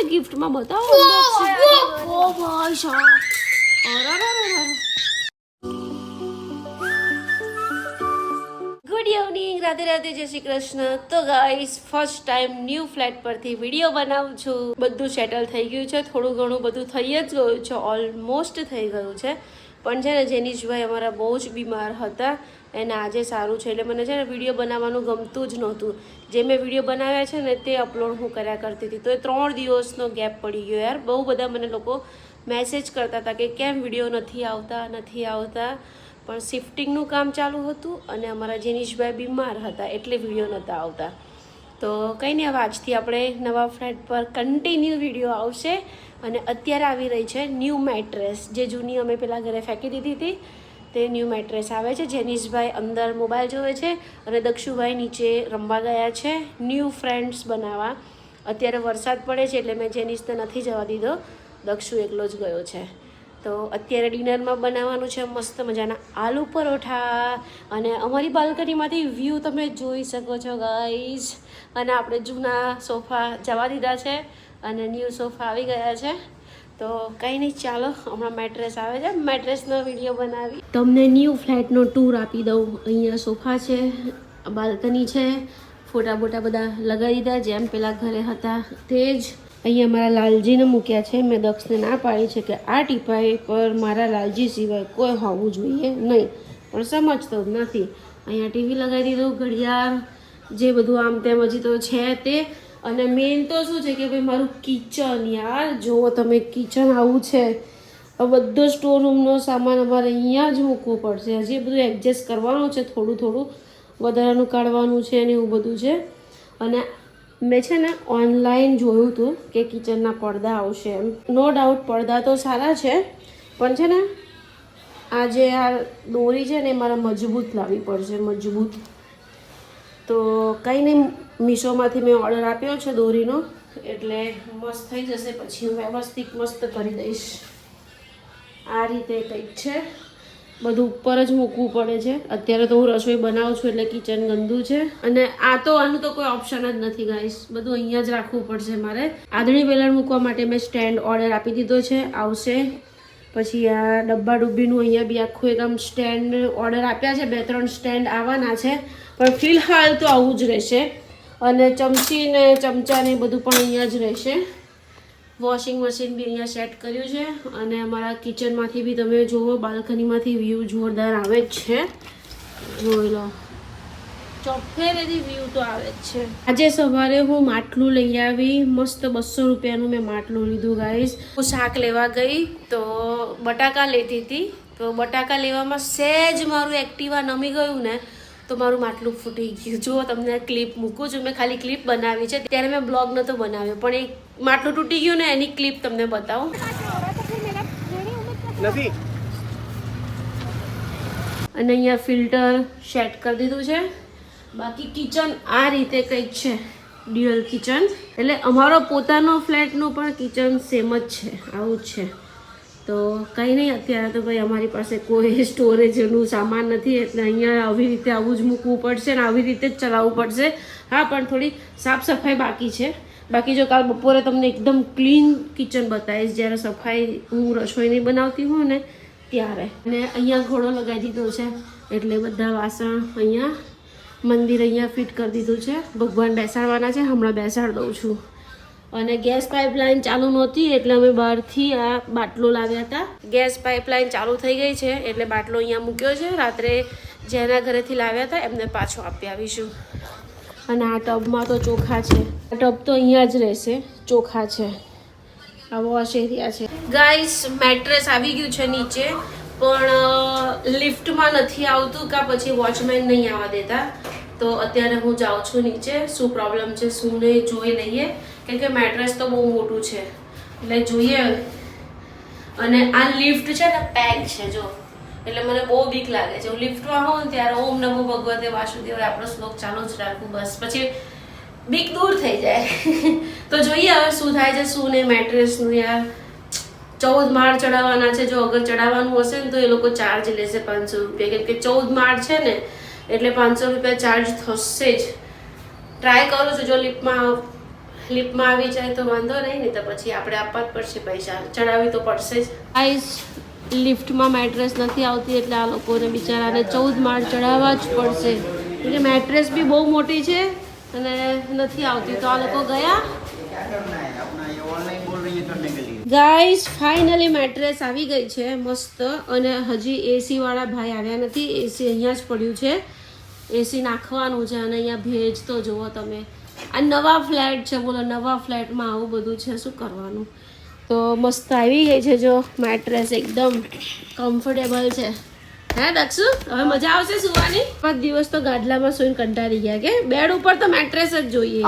गिफ्टમાં બતાવો અનબોક્સિંગ ઓ ભાઈ સાહેબ ગુડ ઇવનિંગ રાધે રાધે જય શ્રી કૃષ્ણ તો guys first time new flat પરથી વિડીયો બનાવું છું બધું સેટલ થઈ ગયું છે થોડું ઘણું બધું થઈ જ ગયું છે ઓલમોસ્ટ થઈ ગયું છે પણ છે ને જેનીશભાઈ અમારા બહુ જ બીમાર હતા એને આજે સારું છે એટલે મને છે ને વિડીયો બનાવવાનું ગમતું જ નહોતું જે મેં વિડીયો બનાવ્યા છે ને તે અપલોડ હું કર્યા કરતી હતી તો એ 3 દિવસનો ગેપ પડી ગયો યાર બહુ બધા મને લોકો મેસેજ કરતા હતા કે કેમ વિડીયો નથી આવતા પણ શિફ્ટિંગનું કામ ચાલુ હતું અને અમારા જેનીશભાઈ બીમાર હતા એટલે વિડીયો નહોતા આવતા તો કંઈ નહીં હવે આજથી આપણે નવા ફ્લેટ પર કન્ટિન્યુ વિડીયો આવશે અને અત્યારે આવી રહી છે ન્યૂ મેટ્રેસ જે જૂની અમે પેલા ઘરે ફેંકી દીધી હતી તે ન્યૂ મેટ્રેસ આવે છે જેનીશભાઈ અંદર મોબાઈલ જોવે છે અને દક્ષુભાઈ નીચે રમવા ગયા છે ન્યૂ ફ્રેન્ડ્સ બનાવવા અત્યારે વરસાદ પડે છે એટલે મેં જેનીશને નથી જવા દીધો દક્ષુ એકલો જ ગયો છે તો અત્યારે ડિનરમાં બનાવવાનું છે મસ્ત મજાના આલુ પરોઠા અને અમારી બાલ્કનીમાંથી વ્યૂ તમે જોઈ શકો છો ગાઈઝ અને આપણે જૂના સોફા જવા દીધા છે અને ન્યૂ સોફા આવી ગયા છે તો કંઈ નહીં ચાલો હમણાં મેટ્રેસ આવે છે મેટ્રેસનો વિડીયો બનાવી તમને ન્યૂ ફ્લેટનો ટૂર આપી દઉં અહીંયા સોફા છે બાલ્કની છે ફોટા બોટા બધા લગાવી દીધા જેમ પેલા ઘરે હતા તે જ અહીંયા મારા લાલજીને મૂક્યા છે મેં દક્ષને ના પાડી છે કે આ ટીપાઈ પર મારા લાલજી સિવાય કોઈ હોવું જોઈએ નહીં પણ સમજતો જ નથી અહીંયા ટીવી લગાવી દીધું ઘડિયાળ જે બધું આમ તેમ હજી તો છે તે અને મેઇન તો શું છે કે ભાઈ મારું કિચન યાર જુઓ તમે કિચન આવું છે બધો સ્ટોર રૂમનો સામાન અમારે અહીંયા જ મૂકવો પડશે હજી બધું એડજસ્ટ કરવાનું છે થોડું વધારાનું કાઢવાનું છે ને એવું બધું છે અને મેં છે ને ઓનલાઈન જોયું હતું કે કિચનના પડદા આવશે એમ નો ડાઉટ પડદા તો સારા છે પણ છે ને આ જે આ દોરી છે ને એ મારે મજબૂત લાવવી પડશે મજબૂત તો કંઈ નહીં મીશોમાંથી મેં ઓર્ડર આપ્યો છે દોરીનો એટલે મસ્ત થઈ જશે પછી હું વ્યવસ્થિત મસ્ત કરી દઈશ આ રીતે કંઈક છે બધું ઉપર જ મૂકવું પડે છે અત્યારે તો હું રસોઈ બનાવું છું એટલે કિચન ગંદુ છે અને આ તો આનું તો કોઈ ઓપ્શન જ નથી ગાઈસ બધું અહીંયા જ રાખવું પડશે મારે આદળી વેલણ મૂકવા માટે મેં સ્ટેન્ડ ઓર્ડર આપી દીધો છે આવશે પછી આ ડબ્બા ડુબ્બીનું અહીંયા બી આખું એક આમ સ્ટેન્ડ ઓર્ડર આપ્યા છે 2-3 સ્ટેન્ડ આવવાના છે પણ ફિલહાલ તો આવું જ રહેશે અને ચમચી ને ચમચા ને બધું પણ અહીંયા જ રહેશે વોશિંગ મશીન બી અહીંયા સેટ કર્યું છે અને અમારા કિચનમાંથી બી તમે જુઓ બાલ્કનીમાંથી વ્યૂ જોરદાર આવે જ છે જોઈ લો ચોફેરેથી વ્યૂ તો આવે જ છે આજે સવારે હું માટલું લઈ આવી મસ્ત 200 રૂપિયાનું મેં માટલું લીધું ગાઈસ હું શાક લેવા ગઈ તો બટાકા લેતી હતી તો બટાકા લેવામાં સહેજ મારું એક્ટિવા નમી ગયું ને તો મારું માટલું ફૂટી ગયું જુઓ તમને ક્લિપ મૂકું છું મેં ખાલી ક્લિપ બનાવી છે ત્યારે મેં બ્લોગ નહોતો બનાવ્યો પણ એક માટલું તૂટી ગયું ને એની ક્લિપ તમને બતાવું નથી અને અહીંયા ફિલ્ટર સેટ કરી દીધું છે બાકી કિચન આ રીતે કંઈક છે ડ્યુઅલ કિચન એટલે અમારો પોતાનો ફ્લેટનો પણ કિચન સેમ જ છે આવું જ છે તો કંઈ નહીં અત્યારે તો ભાઈ અમારી પાસે કોઈ સ્ટોરેજનું સામાન નથી એટલે અહીંયા આવી રીતે આવું જ મૂકવું પડશે ને આવી રીતે જ ચલાવવું પડશે હા પણ થોડી સાફ સફાઈ બાકી છે બાકી જો કાલ બપોરે તમને એકદમ ક્લીન કિચન બતાવીશ જ્યારે સફાઈ હું રસોઈ નહીં બનાવતી હોઉં ને ત્યારે અને અહીંયા ઘોડો લગાવી દીધો છે એટલે બધા વાસણ અહીંયા મંદિર અહીંયા ફિટ કરી દીધું છે ભગવાન બેસાડવાના છે હમણાં બેસાડી દઉં છું અને ગેસ પાઇપલાઇન ચાલુ નહોતી એટલે અમે બહારથી આ બાટલો લાવ્યા હતા ગેસ પાઇપલાઇન ચાલુ થઈ ગઈ છે એટલે બાટલો અહીંયા મૂક્યો છે રાત્રે જેના ઘરેથી લાવ્યા હતા એમને પાછો આપી આવીશું અને આ ટબમાં તો ચોખા છે આ ટબ તો અહીંયા જ રહેશે ચોખા છે આ વોશ એરિયા છે ગાઈસ મેટ્રેસ આવી ગયું છે નીચે પણ લિફ્ટમાં નથી આવતું કાં પછી વોચમેન નહીં આવવા દેતા તો અત્યારે હું જાઉં છું નીચે શું પ્રોબ્લેમ છે શું નહીં જોઈ લઈએ કેમ કે મેટ્રેસ તો બહુ મોટું છે એટલે જોઈએ અને આ લિફ્ટ છે ને પેક છે જો એટલે મને બહુ બીક લાગે છે હું લિફ્ટમાં હોઉં ને ત્યારે ઓમ નમો ભગવતે વાસુદેવ આપણો શ્લોક ચાલુ જ રાખું બસ પછી બીક દૂર થઈ જાય તો જોઈએ હવે શું થાય છે શું નહીં મેટ્રેસનું યાર 14 માળ ચડાવવાના છે જો અગર ચડાવવાનું હશે ને તો એ લોકો ચાર્જ લેશે 500 રૂપિયા કેમ કે 14 માળ છે ને એટલે 500 રૂપિયા ચાર્જ થશે જ ટ્રાય કરું છું જો લિફ્ટમાં લિફ્ટમાં આવી જાય તો વાંધો નહીં ને તો પછી આપણે આપવા જ પડશે પૈસા, ચડાવવી તો પડશે જ. ગાઈસ લિફ્ટમાં મેટ્રેસ નથી આવતી એટલે આ લોકોને બિચારાને 14 માળ ચડાવવા જ પડશે, એટલે મેટ્રેસ બી બહુ મોટી છે અને નથી આવતી તો આ લોકો ગયા. ગાઈસ ફાઇનલી મેટ્રેસ આવી ગઈ છે મસ્ત, અને હજી એસી વાળા ભાઈ આવ્યા નથી. એસી અહીંયા જ પડ્યું છે, એસી નાખવાનું છે. અને અહીંયા ભેજ તો જુઓ તમે, આ નવા ફ્લેટ છે, બોલો નવા ફ્લેટમાં આવું બધું છે, શું કરવાનું. તો મસ્ત આવી ગઈ છે જો મેટ્રેસ, એકદમ કમ્ફર્ટેબલ છે. હે દક્ષુ, હવે મજા આવશે સુવાની. 5 દિવસ તો ગાદલામાં સુઈને કંટાળી ગયા કે બેડ ઉપર તો મેટ્રેસ જ જોઈએ.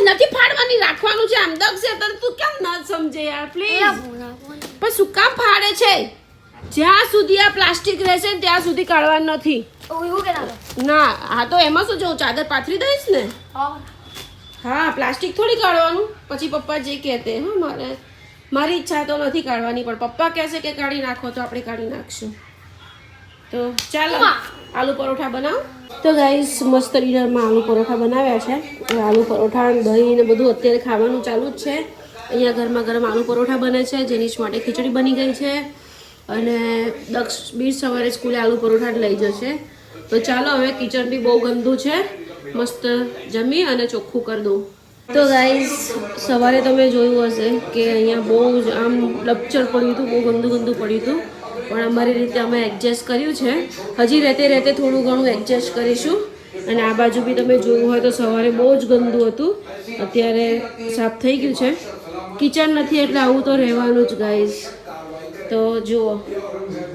નથી ફાડવાની, રાખવાનું છે. આમ દક્ષ તું કેમ ન સમજે યાર પ્લીઝ. પણ શું કામ ફાડે છે? જ્યાં સુધી આ પ્લાસ્ટિક રહેશે ને ત્યાં સુધી કાઢવાનું નથી. ના હા તો એમાં શું, જો ચાદર પાથરી દઈશ ને. હા પ્લાસ્ટિક થોડી કાઢવાનું. પછી પપ્પા જે કહેતે, હા મારી ઈચ્છા તો નથી કાઢવાની, પણ પપ્પા કહેશે કે કાઢી નાખો તો આપણે કાઢી નાખશું. તો ચાલો આલુ પરોઠા બનાવો. તો ગાઈસ મસ્ત ડિનરમાં આલુ પરોઠા બનાવ્યા છે. આલુ પરોઠા દહીં ને બધું અત્યારે ખાવાનું ચાલુ જ છે. અહીંયા ગરમા ગરમ આલુ પરોઠા બને છે. જેનિશ માટે ખીચડી બની ગઈ છે અને દક્ષ બી સવારે સ્કૂલે આલુ પરોઠા જ લઈ જશે. તો ચાલો હવે કિચન બી બહુ ગંદુ છે, મસ્ત જમી અને ચોખ્ખું કરી દઉં. તો ગાઈસ સવારે તમે જોયું હશે કે અહીંયા બહુ જ આમ લપચર પડ્યું હતું, બહુ ગંદુ પડ્યું હતું, પણ અમારી રીતે અમે એડજસ્ટ કર્યું છે. હજી રહેતે થોડું ઘણું એડજસ્ટ કરીશું. અને આ બાજુ બી તમે જોયું હોય તો સવારે બહુ જ ગંદુ હતું, અત્યારે સાફ થઈ ગયું છે. કિચન નથી એટલે આવું તો રહેવાનું જ ગાઈસ. તો જુઓ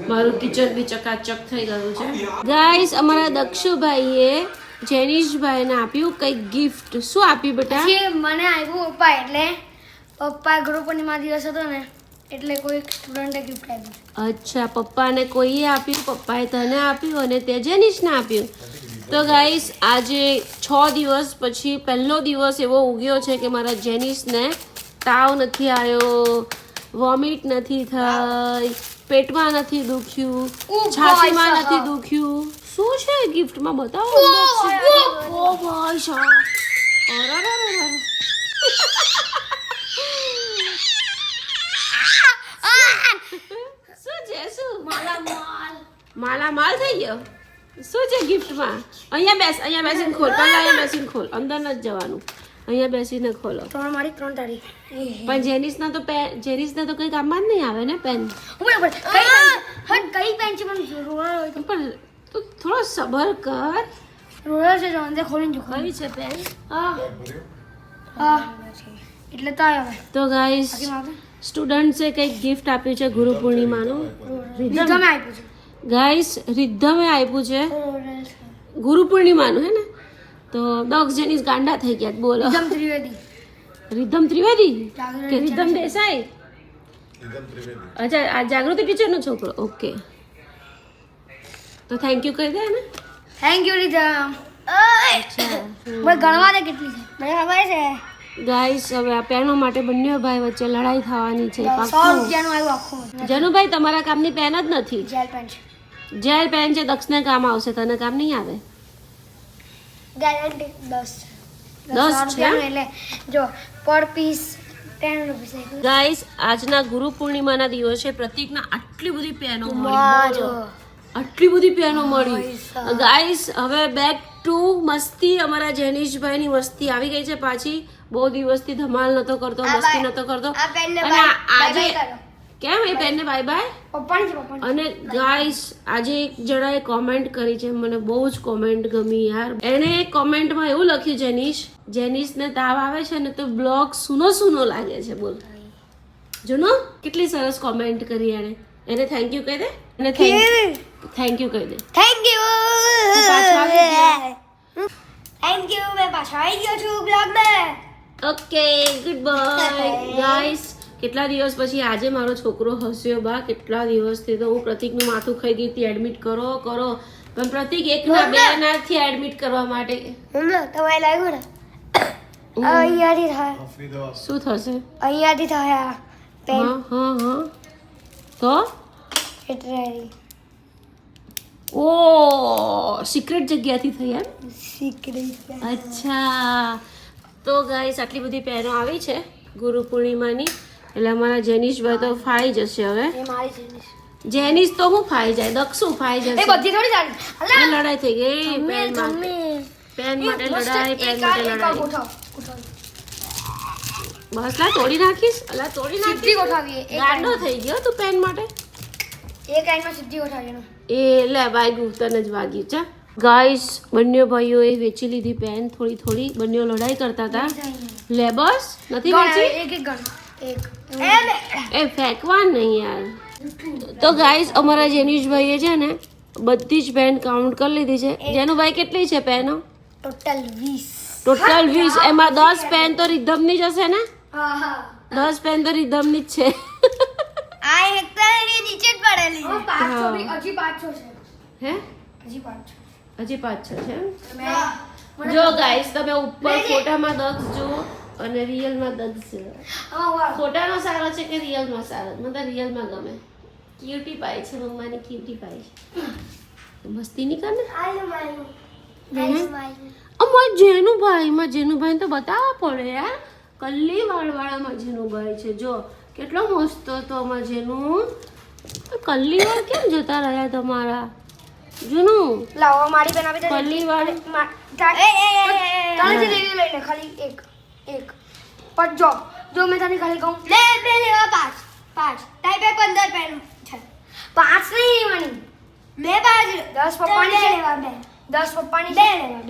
મારું કિચન બી ચકાચક થઈ ગયું છે. ગાઈસ અમારા દક્ષુભાઈએ જેનિશભાઈને આપ્યું કંઈક ગિફ્ટ. શું આપ્યું બેટા? મને આપ્યું પપ્પા, એટલે પપ્પા ગુરુ પૂર્ણિમા દિવસ હતો ને એટલે કોઈ સ્ટુડન્ટે ગિફ્ટ આપ્યું. અચ્છા, પપ્પાને કોઈએ આપ્યું, પપ્પાએ તને આપ્યું અને તે જેનિશને આપ્યું. તો ગાઈસ આજે 6 દિવસ પછી પહેલો દિવસ એવો ઉગ્યો છે કે મારા જેનિશને તાવ નથી આવ્યો, વોમિટ નથી થઈ, પેટમાં નથી દુખ્યું, છાતીમાં નથી દુખ્યું. શું છે ગિફ્ટમાં બતાવો. ઓ ભાઈ સાહેબ, શું છે? શું માલામાલ થઈ ગયો? શું છે ગિફ્ટમાં? અહીંયા બેસીને ખોલ. પહેલા અહીંયા બેસીને ખોલ, અંદર નથી જવાનું. અહીંયા બેસીને ખોલો. 3 તારીખ. પણ જેનિસના તો કઈ કામમાં જ નહીં આવે ને પેન. કઈ પેન છે પણ પણ તું થોડો સબર કર. રોલર છે જો અંદર ખોલીને જો. કઈ છે પેન? હા એટલે તો આવ્યો. તો ગાઈસ સ્ટુડન્ટ્સે કંઈક ગિફ્ટ આપ્યું છે ગુરુ પૂર્ણિમાનું. રિધમે આપ્યું છે ગાઈસ, રિધમે આપ્યું છે ગુરુ પૂર્ણિમાનું, હે ને? તો દક્ષ જેનિસ ગાંડા થઈ ગયા. બોલો રિધમ ત્રિવેદી કે રિધમ દેસાઈ? અચ્છા, આ જાગૃતિ ટીચરનો છોકરો. ઓકે, તો થેન્ક યુ કહી દે ને. Thank you rhythm. ગણવા દે કેટલી છે મને ખબર છે. ગાઈસ હવે આ પેનો માટે બંને ભાઈ વચ્ચે લડાઈ થવાની છે. 100 રૂપિયાનું આવ્યું આખું. જનુભાઈ તમારા કામની પેન જ નથી. જેલ પેન છે. જેલ પેન છે, દક્ષને કામ આવશે, તને કામ નહીં આવે. ગેરંટી 10 છે એટલે જો પર પીસ 10 રૂપિયા. ગાઈસ આજના ગુરુ પૂર્ણિમાના દિવસે પ્રતીકના આટલી બધી પેનો મળી. આટલી બધી પેનો મળી ગાઈસ. હવે બેક ટુ મસ્તી. અમારા જેનિશભાઈની મસ્તી આવી ગઈ છે પાછી. બહુ દિવસથી ધમાલ નતો કરતો, મસ્તી નતો કરતો, અને આજે કેમ એ પેનને બાય બાય. અને ગાઈસ આજે એક જણાએ કોમેન્ટ કરી છે, મને બહુ જ કોમેન્ટ ગમી યાર. એને કોમેન્ટમાં એવું લખ્યું, જેનિશને તાવ આવે છે ને તો બ્લોગ સુનો લાગે છે. બોલ જોનો કેટલી સરસ કોમેન્ટ કરી એને થેન્ક યુ કહી દે. અને થેન્ક યુ કહી દે. થેન્ક યુ મેં પાછા આવી ગયો છું બ્લોગમાં. Okay, good bye guys. કેટલા દિવસ પછી આજે મારો છોકરો હસ્યો બા. કેટલા દિવસથી તો હું પ્રતીકનું માથું ખાઈ ગઈ હતી, એડમિટ કરો પણ પ્રતીક 1 ના 2 નાથી એડમિટ કરવા માટે. તમારે લાગ્યું ને અહીંયાથી થાય. શું થશે? અહીંયાથી થાય. હા તો એટલે ઓ સિક્રેટ જગ્યાથી થઈ એમ? સિક્રેટ. અચ્છા, તો ગાઈસ આટલી બધી પેનો આવી છે ગુરુ પૂર્ણિમાની, એટલે અમારા જેનિશભાઈ તો ફાઈ જશે હવે. એ મારી છે. જેનિશ તો હું ફાઈ જાય, દક્ષુ ફાઈ જશે. એ બધી થોડી ચાલે. આ લડાઈ થઈ ગઈ પેન માટે. પેન માટે લડાઈ, પેન માટે લડાઈ. બસ લા તોડી નાખીશ, અલા તોડી નાખીશ. સીધી ગોઠાવીએ. ગાંડો થઈ ગયો તું પેન માટે. એક લાઈનમાં સીધી ગોઠાવીએ. એ લે વાગ્યું, તને જ વાગ્યું છે. ગાઈસ બંને ભાઈઓએ વેચી લીધી પેન થોડી થોડી. બંને લડાઈ કરતા હતા. લે બસ નથી વેચી. એક એક ગણ. એ ફેંકવા નહીં યાર. તો ગાઈસ અમારા જેનિશભાઈએ છે ને બધી જ પેન કાઉન્ટ કરી લીધી છે. જેનુભાઈ કેટલી છે પેનો? ટોટલ 20. ટોટલ 20. એમાં 10 પેન તો રિધમની જ હશે ને? હા હા. 10 પેન તો રિધમની જ છે. આ એક તો એની નીચે જ પડેલી છે. 500 બી હજી 500 છે. હે? હજી 500. હજી 5-6 છે એમ? જો ગાઈસ તમે ઉપર ફોટામાં દક્ષ જુઓ અને રિયલમાં દક્ષ છે. ફોટાનો સારો છે કે રિયલમાં સારો? મને તો રિયલમાં ગમે. ક્યુટી પાય છે, મમ્માની ક્યુટી પાય છે. મસ્તી નહીં કરે અમાર જેનુભાઈ તો બતાવવા પડે યાર. કલ્લી વાળવાળામાં જેનુભાઈ છે. જો કેટલો મસ્ત હતો અમાર જેનું. કલ્લી વાળ કેમ જતા રહ્યા તમારા? જૂનું લાવો મારી બેન આવી કલ્લી વાળ. તારે જે લેવી લઈ લે. ખાલી એક પણ જો મેં તને ખાલી કહું લે બે લેવા 5 ટાઈપ 15 પેન છે. 5 નહીં લેવાની. મેં 5 10 પપ્પાની છે લેવા 2. 10 પપ્પાની છે લેવા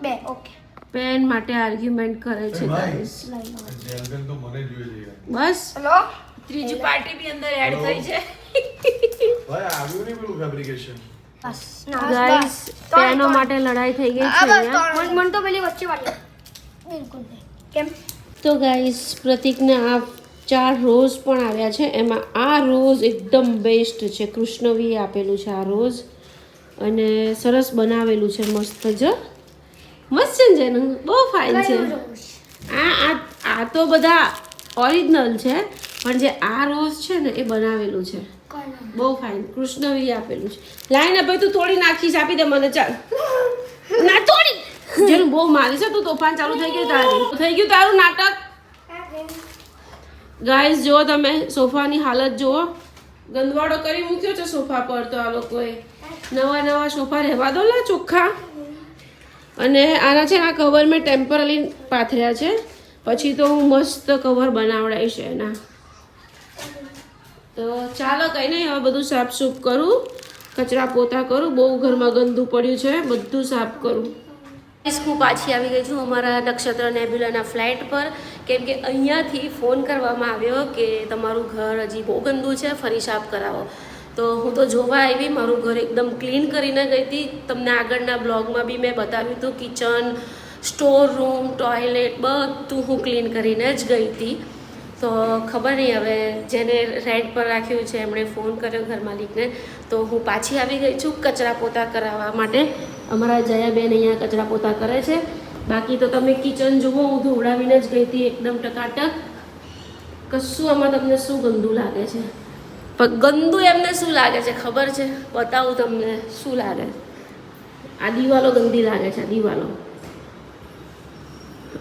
2. ઓકે. પેન માટે આર્ગ્યુમેન્ટ કરે છે ગાઈસ. જેલબેન તો મને જોઈએ છે. બસ હેલો ત્રીજી પાર્ટી બી અંદર એડ થઈ છે. ભાઈ આવ્યું નહીં પેલું ફેબ્રિકેશન. બસ ગાઈસ પેનો માટે લડાઈ થઈ ગઈ છે અહીંયા. મન તો પેલી વચ્ચે વાળી બિલકુલ કેમ તો ગાઈસ પ્રતિકને આ 4 રોઝ પણ આવ્યા છે. એમાં આ રોઝ એકદમ બેસ્ટ છે. કૃષ્ણવીએ આપેલું છે આ રોઝ અને સરસ બનાવેલું છે. મસ્ત જ મસ્ત છે ને જેનું બહુ ફાઇન છે. આ તો બધા ઓરિજિનલ છે પણ જે આ રોઝ છે ને એ બનાવેલું છે. બહુ ફાઇન કૃષ્ણવીએ આપેલું છે. લાઈન ભાઈ તું તોડી નાખીશ, આપી દે મને. ચાલ ના તોડી. જેનું બહુ મારી છે તું તોફાન ચાલુ થઈ ગયું તારું. થઈ ગયું તારું નાટક. ગાઈસ જુઓ તમે સોફાની હાલત જુઓ. ગંદવાડો કરી મૂક્યો છે સોફા પર. તો આ લોકોએ નવા સોફા રહેવા દો લા ચોખ્ખા. અને આના છે આ કવર મેં ટેમ્પરરી પાથર્યા છે. પછી તો હું મસ્ત કવર બનાવડાવીશ એના. તો ચાલો કંઈ નહીં, હવે બધું સાફસૂફ કરું, કચરા પોતા કરું. બહુ ઘરમાં ગંદુ પડ્યું છે, બધું સાફ કરું. હું પાછી આવી ગઈ છું અમારા નક્ષત્ર નેબ્યુલાના ફ્લેટ પર, કેમ કે અહીંયાથી ફોન કરવામાં આવ્યો કે તમારું ઘર હજી બહુ ગંદુ છે, ફરી સાફ કરાવો. તો હું તો જોવા આવી. મારું ઘર એકદમ ક્લીન કરીને ગઈ હતી. તમને આગળના બ્લોગમાં બી મેં બતાવ્યું હતું. કિચન, સ્ટોર રૂમ, ટોયલેટ બધું હું ક્લીન કરીને જ ગઈ હતી. તો ખબર નહીં હવે જેને રેન્ટ પર રાખ્યું છે એમણે ફોન કર્યો ઘર માલિકને. તો હું પાછી આવી ગઈ છું કચરા પોતા કરાવવા માટે. અમારા જયાબેન અહીંયા કચરા પોતા કરે છે. બાકી તો તમે કિચન જુઓ, હું ધોવડાવીને જ ગઈ હતી એકદમ ટકાટક. કશું આમાં તમને શું ગંદુ લાગે છે? પણ ગંદુ એમને શું લાગે છે ખબર છે? બતાવું તમને શું લાગે. આ દિવાલો ગંદી લાગે છે.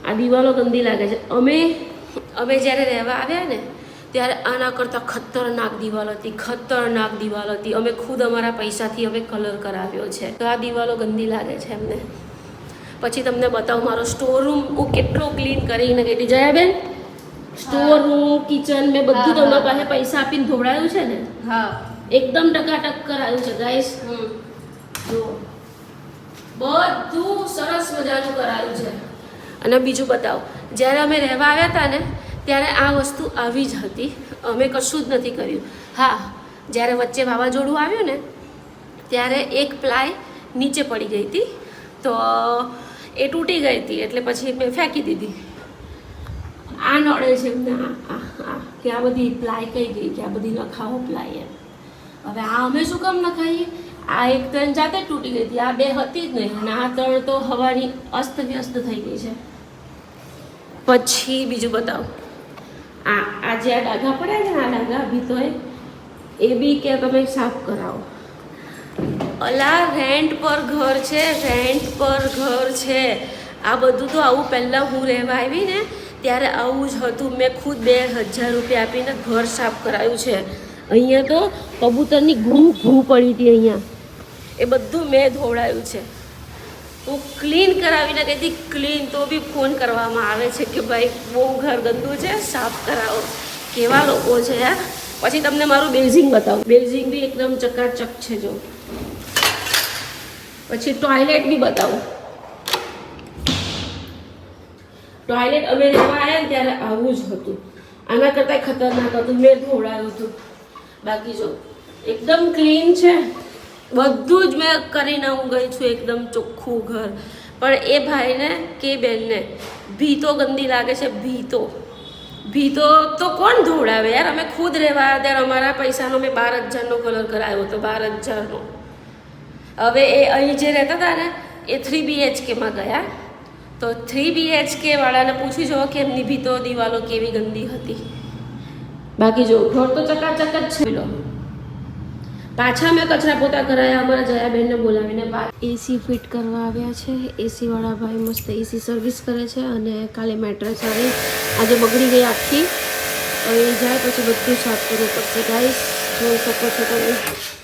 આ દિવાલો ગંદી લાગે છે. અમે જ્યારે રહેવા આવ્યા ને ત્યારે આના કરતાં ખતરનાક દિવાલ હતી. અમે ખુદ અમારા પૈસાથી અમે કલર કરાવ્યો છે. તો આ દિવાલો ગંદી લાગે છે એમને. પછી તમને બતાવું મારો સ્ટોર રૂમ હું કેટલો ક્લીન કરીને ગઈ હતી. જયાબેન સ્ટોર રૂમ, કિચન મેં બધું તમારા પાસે પૈસા આપીને ધોવડાયું છે ને. હા, એકદમ ટકાટક કરાયું છે ગાઈસ. જો બધું સરસ મજાનું કરાયું છે. અને બીજું બતાવો, જ્યારે અમે રહેવા આવ્યા હતા ને ત્યારે આ વસ્તુ આવી જ હતી. અમે કશું જ નથી કર્યું. હા, જ્યારે વચ્ચે વાવાઝોડું આવ્યું ને ત્યારે એક પ્લાય નીચે પડી ગઈ હતી, તો એ તૂટી ગઈ હતી, એટલે પછી મેં ફેંકી દીધી. આ નડે છે એમને કે આ બધી પ્લાય કઈ ગઈ, કે આ બધી નખાવો પ્લાય એમ. હવે આ અમે શું કામ નખાઈએ? આ એક ત્રણ જાતે જ તૂટી ગઈ હતી, આ બે હતી જ નહીં. અને આ ત્રણ તો હવાની અસ્ત વ્યસ્ત થઈ ગઈ છે. પછી બીજું બતાવો, આ જે આ ડાઘા પડ્યા છે ને, આ ડાઘા બી તો એ બી કે તમે સાફ કરાવો. અલા રેન્ટ પર ઘર છે. આ બધું તો આવું પહેલાં હું રહેવા આવી ને ત્યારે આવું જ હતું. મેં ખુદ 2000 રૂપિયા આપીને ઘર સાફ કરાયું છે. અહીંયા તો કબૂતરની ઘૂ પડી હતી અહીંયા, એ બધું મેં ધોવડાયું છે. હું ક્લીન કરાવીને કહેતી ક્લીન, તો બી ફોન કરવામાં આવે છે કે ભાઈ બહુ ઘર ગંદુ છે, સાફ કરાવો. કેવા લોકો છે યાર. પછી તમને મારું બેઝિંગ બતાવું. બેઝિંગ બી એકદમ ચકાચક છે જો. પછી ટોયલેટ બી બતાવું. ટોયલેટ અમે રહેવા આવ્યા ને ત્યારે આવું જ હતું. આના કરતાં ખતરનાક હતું. મેં ધોવડાયું હતું. બાકી જો એકદમ ક્લીન છે. બધું જ મેં કરીને હું ગઈ છું, એકદમ ચોખ્ખું ઘર. પણ એ ભાઈને કે બેનને ભીતો ગંદી લાગે છે. ભીતો તો કોણ ધોવડાવે યાર. અમે ખુદ રહેવા આવ્યા ત્યારે અમારા પૈસાનો મેં 12,000નો કલર કરાવ્યો હતો. 12,000નો. હવે એ અહીં જે રહેતા હતા ને એ 3 BHKમાં ગયા. તો 3 BHK વાળાને પૂછી જુઓ કે એમની ભીતો દિવાલો કેવી ગંદી હતી. બાકી જો ઘર તો ચકાચક જ છે. પાછા મેં કચરા પોતા કરાયા. અમારા જયાબેનને બોલાવીને એસી ફિટ કરવા આવ્યા છે. એસી વાળા ભાઈ મસ્ત એસી સર્વિસ કરે છે. અને કાલે મેટ્રેસ આવી, આજે બગડી ગઈ આખી. હવે જાય પછી બધું સાફ કરવું પડશે ગાઈસ. જોઈ શકો છો તમે.